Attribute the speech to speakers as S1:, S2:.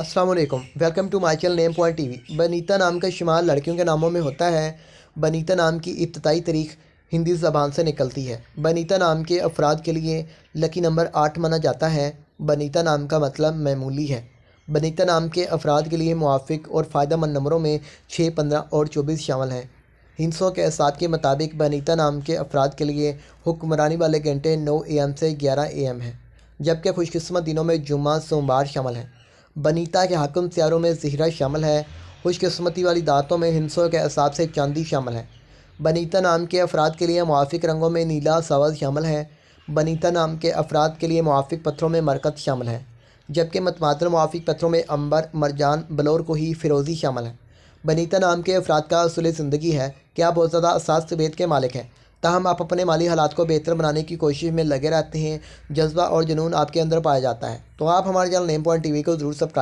S1: अस्सलाम वालेकुम, welcome to my channel name point TV. बनीता नाम का शुमार लड़कियों के नामों में होता है। बनीता नाम की इब्तदाई तारीख हिंदी ज़बान से निकलती है। बनीता नाम के अफराद के लिए लकी नंबर 8 माना जाता है। बनीता नाम का मतलब मामूली है। बनीता नाम के अफराद के लिए मुआफ़िक और फ़ायदेमंद नंबरों में 6, 15 और 24 शामिल हैं। हिंसों के असात के मुताबिक बनीता नाम के अफराद के लिए हुक्मरानी वाले घंटे 9 AM से 11 AM हैं, जबकि खुशकिस्मत दिनों में जुम्मा सोमवार शामिल हैं। बनीता के हाकिम सियारों में ज़हीरा शामिल है। खुशकिस्मती वाली दातों में हिंसों के हिसाब से चांदी शामिल है। बनीता नाम के अफराद के लिए मुआफ़िक रंगों में नीला सब्ज़ शामिल है। बनीता नाम के अफराद के लिए मुआफ़िक पत्थरों में मरकत शामिल है, जबकि मतमादल मुआफ़िक पत्थरों में अंबर, मरजान, बलौर कोही, फ़िरोज़ी शामिल है। बनीता नाम के अफराद का असूल ज़िंदगी है कि आप बहुत ज़्यादा असास तबीयत के मालिक हैं, ताहम आप अपने माली हालात को बेहतर बनाने की कोशिश में लगे रहते हैं। जज्बा और जुनून आपके अंदर पाया जाता है। तो आप हमारे चैनल नेम पॉइंट टीवी को ज़रूर सब्सक्राइब